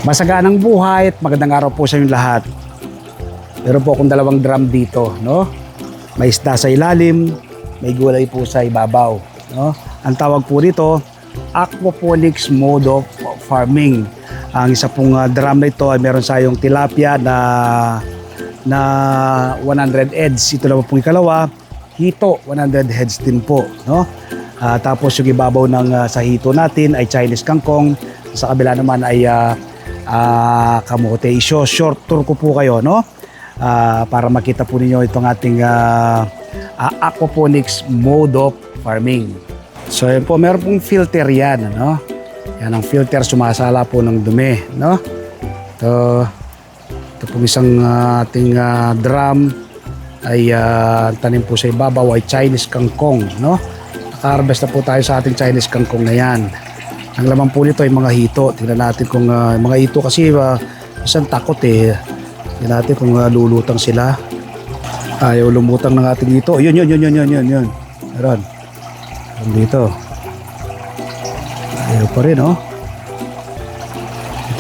Masaganang buhay at magandang araw po sa inyong lahat. Meron po akong dalawang drum dito, no? May isda sa ilalim, may gulay po sa ibabaw, no? Ang tawag po dito, aquaponics mode of farming. Ang isa pong drum na ito ay meron sayong tilapia na 100 heads. Ito naman pong ikalawa, hito 100 heads din po, no? Tapos yung ibabaw ng sa hito natin ay Chinese kangkong. Sa kabila naman ay kamote. Short tour ko po kayo, no? Para makita po ninyo itong ating aquaponics mode of farming. So yun po, meron pong filter yan, no? Yan ang filter, sumasala po ng dumi, no? Ito pong isang ating drum ay tanim po sa ibabaw ay Chinese kangkong, no? Naka-harvest na po tayo sa ating Chinese kangkong na yan. Ang laman po nito ay mga hito. Tingnan natin kung mga hito kasi isang takot eh. Tingnan natin kung lulutang sila. Ayaw lumutang ng ating hito. Yun. Meron. Dito. Ayaw pa rin, oh.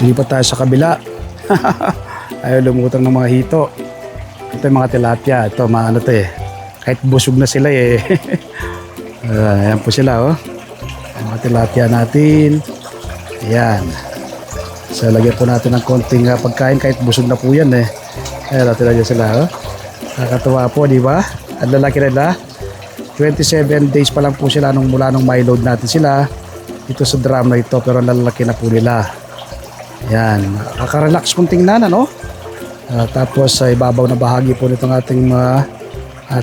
Lipat tayo sa kabila. Ayaw lumutang ng mga hito. Ito yung mga tilapia. Ito, ano to eh. Kahit busog na sila eh. Ayan po sila, oh. Mga tilapia natin. Ayan. So, lagyan po natin ng konting pagkain kahit busog na po yan eh. Ayan, natin lagyan sila. Oh. Nakakatuwa po, di ba? Ang lalaki nila. 27 days pa lang po sila mula nung may load natin sila. Ito sa drum na ito, pero lalaki na po nila. Ayan. Nakaka-relax kung tingnan, ano? Tapos, sa ibabaw na bahagi po nitong ating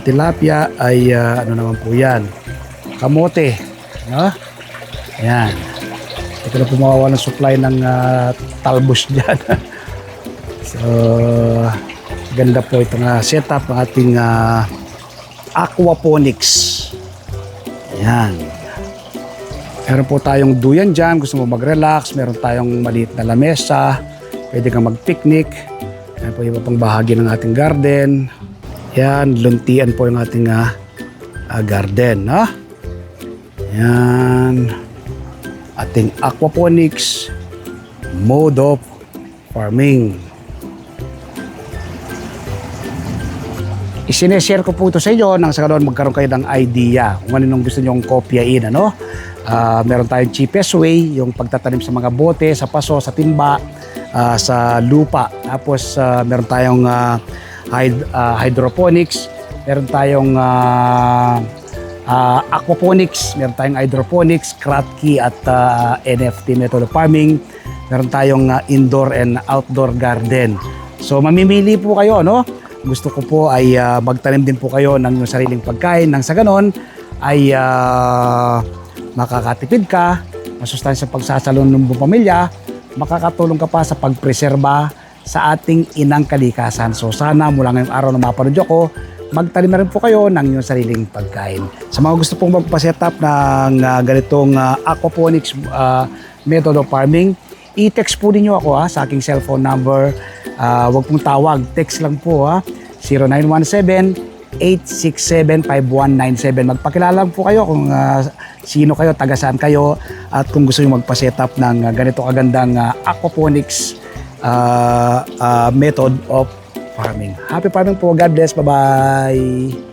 tilapia ay ano naman po yan? Kamote. No? Ayan. Ito na po mawawala ng supply ng talbos dyan. So, ganda po itong setup ng ating aquaponics. Ayan. Meron po tayong duyan dyan. Gusto mo mag-relax. Meron tayong maliit na lamesa. Pwede kang mag-picnic. Ayan po yung pang bahagi ng ating garden. Ayan. Luntian po yung ating garden. No? Ayan. Ating aquaponics mode of farming. Isineshare ko po ito sa inyo nang sa ganoon magkaroon kayo ng idea kung ano nung gusto nyong kopyain, ano? Meron tayong cheapest way, yung pagtatanim sa mga bote, sa paso, sa timba, sa lupa. Tapos meron tayong hydroponics, meron tayong aquaponics, meron tayong hydroponics, Kratky at NFT method of farming. Meron tayong indoor and outdoor garden. So mamimili po kayo, no? Gusto ko po ay magtanim din po kayo ng sariling pagkain nang sa ganon ay makakatipid ka, masustansyang pagsasalon ng buong pamilya, makakatulong ka pa sa pagpreserba sa ating inang kalikasan. So sana mula ngayong araw na mapanood ko, magtanim na rin po kayo ng inyong sariling pagkain. Sa mga gusto pong magpa-setup ng ganitong aquaponics method of farming, i-text po ninyo ako sa aking cellphone number. Huwag pong tawag, text lang po 0917-867-5197. Magpakilala po kayo kung sino kayo, taga saan kayo, at kung gusto nyo magpa-setup ng ganito kagandang aquaponics method of farming. Happy farming po. God bless. Bye-bye.